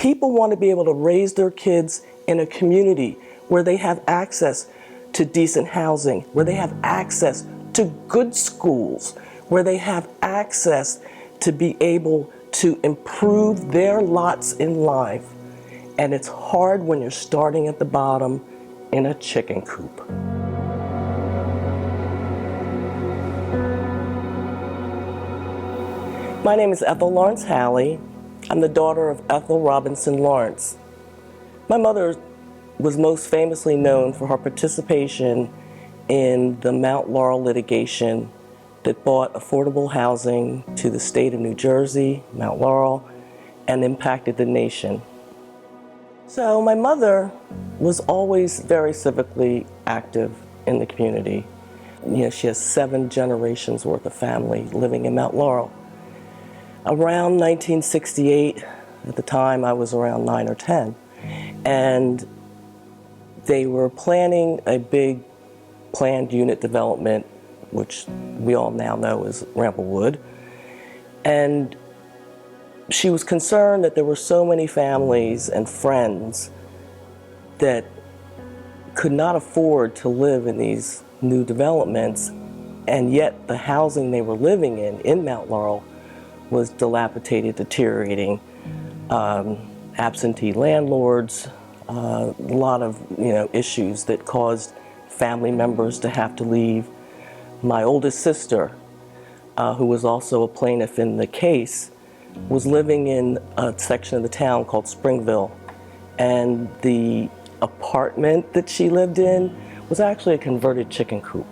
People want to be able to raise their kids in a community where they have access to decent housing, where they have access to good schools, where they have access to be able to improve their lots in life. And it's hard when you're starting at the bottom in a chicken coop. My name is Ethel Lawrence Hally. I'm the daughter of Ethel Robinson Lawrence. My mother was most famously known for her participation in the Mount Laurel litigation that brought affordable housing to the state of New Jersey, Mount Laurel, and impacted the nation. So my mother was always very civically active in the community. She has 7 generations worth of family living in Mount Laurel. Around 1968, at the time I was around 9 or 10, and they were planning a big planned unit development, which we all now know is Ramplewood. And she was concerned that there were so many families and friends that could not afford to live in these new developments, and yet the housing they were living in Mount Laurel was dilapidated, deteriorating, absentee landlords, a lot of issues that caused family members to have to leave. My oldest sister, who was also a plaintiff in the case, was living in a section of the town called Springville, and the apartment that she lived in was actually a converted chicken coop.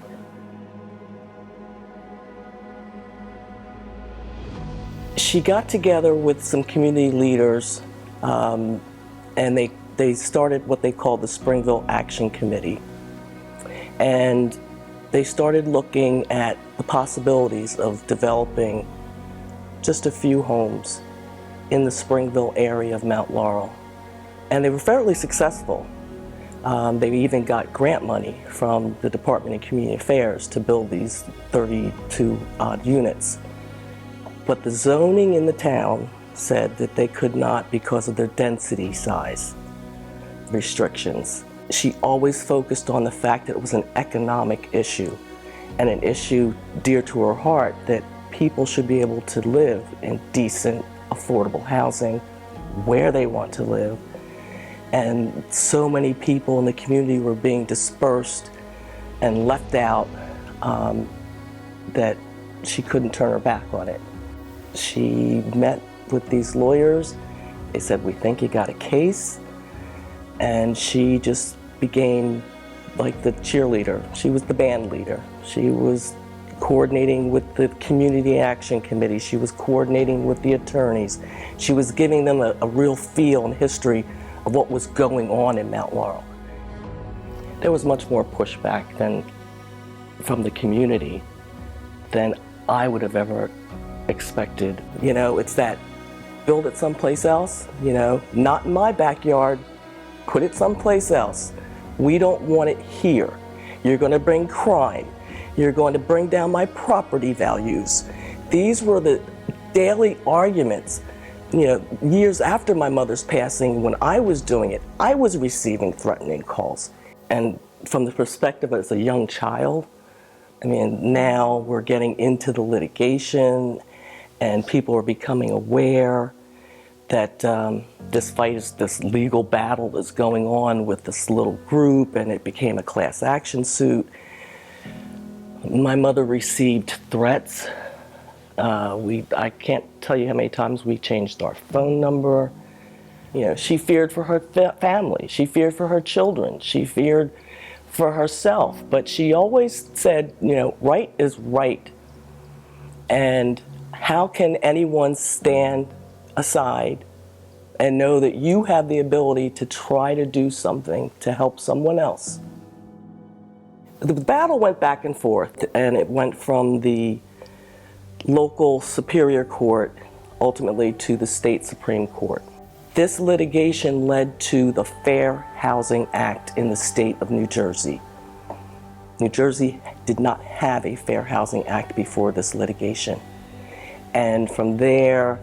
She got together with some community leaders, and they started what they called the Springville Action Committee. And they started looking at the possibilities of developing just a few homes in the Springville area of Mount Laurel. And they were fairly successful. They even got grant money from the Department of Community Affairs to build these 32 odd units. But the zoning in the town said that they could not because of their density size restrictions. She always focused on the fact that it was an economic issue and an issue dear to her heart, that people should be able to live in decent, affordable housing where they want to live. And so many people in the community were being dispersed and left out that she couldn't turn her back on it. She met with these lawyers. They said, "We think you got a case." And she just became like the cheerleader. She was the band leader. She was coordinating with the Community Action Committee. She was coordinating with the attorneys. She was giving them a real feel and history of what was going on in Mount Laurel. There was much more pushback from the community than I would have ever expected. It's that, build it someplace else, not in my backyard, put it someplace else. We don't want it here. You're going to bring crime. You're going to bring down my property values. These were the daily arguments. Years after my mother's passing, when I was doing it, I was receiving threatening calls. And from the perspective as a young child, now we're getting into the litigation, and people are becoming aware that this legal battle is going on with this little group, and it became a class action suit. My mother received threats. I can't tell you how many times we changed our phone number. She feared for her family. She feared for her children. She feared for herself. But she always said, right is right. And how can anyone stand aside and know that you have the ability to try to do something to help someone else? The battle went back and forth, and it went from the local Superior Court ultimately to the state Supreme Court. This litigation led to the Fair Housing Act in the state of New Jersey. New Jersey did not have a Fair Housing Act before this litigation. And from there,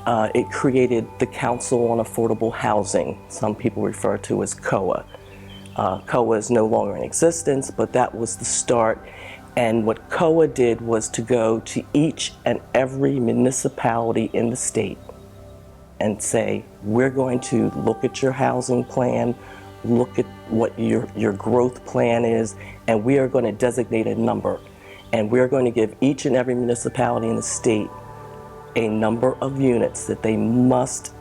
it created the Council on Affordable Housing, some people refer to as COA. COA is no longer in existence, but that was the start. And what COA did was to go to each and every municipality in the state and say, we're going to look at your housing plan, look at what your growth plan is, and we are going to designate a number. And we're going to give each and every municipality in the state a number of units that they must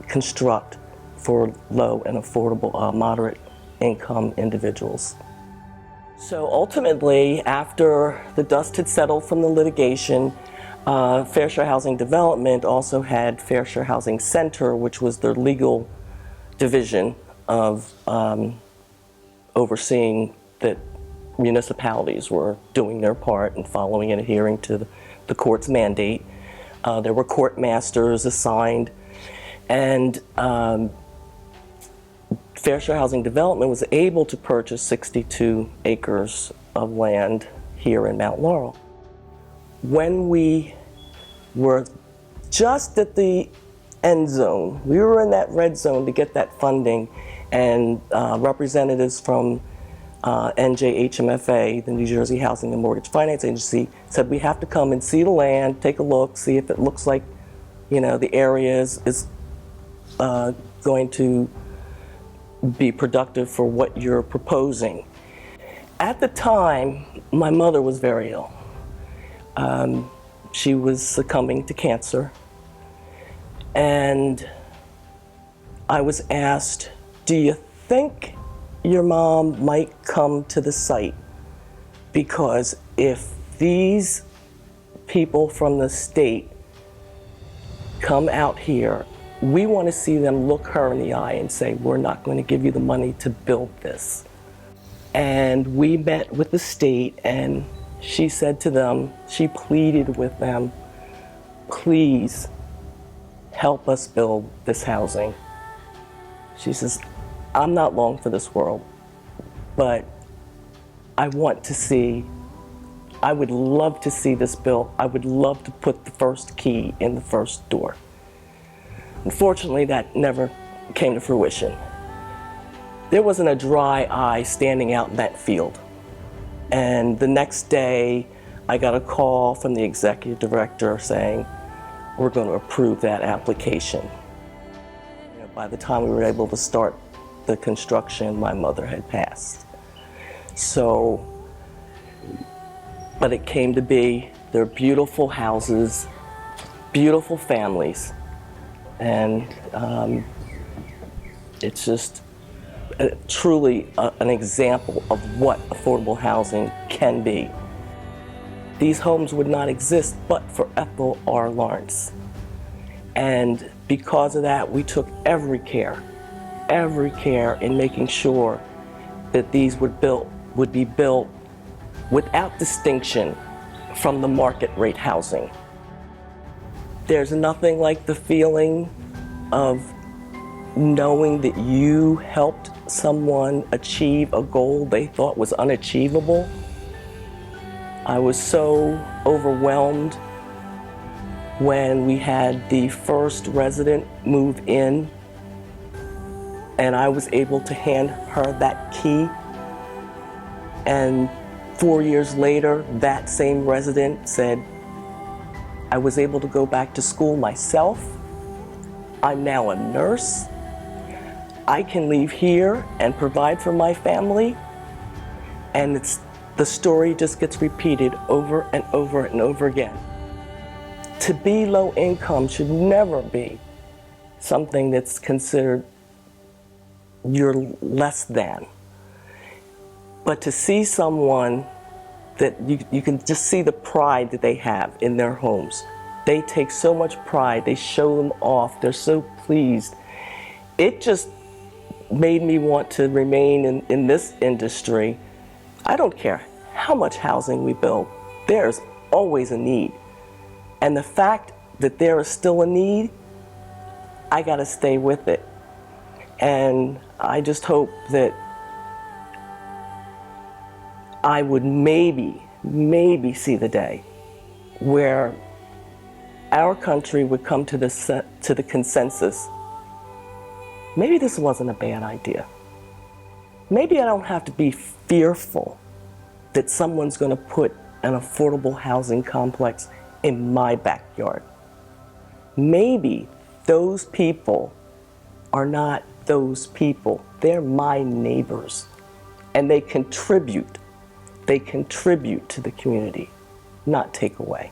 construct for low and affordable, moderate income individuals. So ultimately, after the dust had settled from the litigation, Fair Share Housing Development also had Fair Share Housing Center, which was their legal division of overseeing that municipalities were doing their part and following and adhering to the court's mandate. There were court masters assigned, and Fair Share Housing Development was able to purchase 62 acres of land here in Mount Laurel. When we were just at the end zone, we were in that red zone to get that funding, and representatives from NJHMFA, the New Jersey Housing and Mortgage Finance Agency, said we have to come and see the land, take a look, see if it looks like, the area is going to be productive for what you're proposing. At the time, my mother was very ill. She was succumbing to cancer, and I was asked, do you think your mom might come to the site? Because if these people from the state come out here, we want to see them look her in the eye and say, we're not going to give you the money to build this. And we met with the state, and she said to them, she pleaded with them, please help us build this housing. She says, I'm not long for this world, but I would love to see this built. I would love to put the first key in the first door. Unfortunately, that never came to fruition. There wasn't a dry eye standing out in that field. And the next day, I got a call from the executive director saying, we're going to approve that application. By the time we were able to start the construction, my mother had passed. So, but it came to be, they're beautiful houses, beautiful families. And it's just truly an example of what affordable housing can be. These homes would not exist but for Ethel R. Lawrence. And because of that, we took every care in making sure that these would be built without distinction from the market rate housing. There's nothing like the feeling of knowing that you helped someone achieve a goal they thought was unachievable. I was so overwhelmed when we had the first resident move in, and I was able to hand her that key. And 4 years later, that same resident said, I was able to go back to school myself. I'm now a nurse. I can leave here and provide for my family. And the story just gets repeated over and over and over again. To be low income should never be something that's considered you're less than. But to see someone that you can just see the pride that they have in their homes. They take so much pride, they show them off, they're so pleased. It just made me want to remain in this industry. I don't care how much housing we build, there's always a need. And the fact that there is still a need, I gotta stay with it. And I just hope that I would maybe see the day where our country would come to the consensus, maybe this wasn't a bad idea. Maybe I don't have to be fearful that someone's going to put an affordable housing complex in my backyard. Maybe those people are not those people. They're my neighbors, and they contribute to the community, not take away.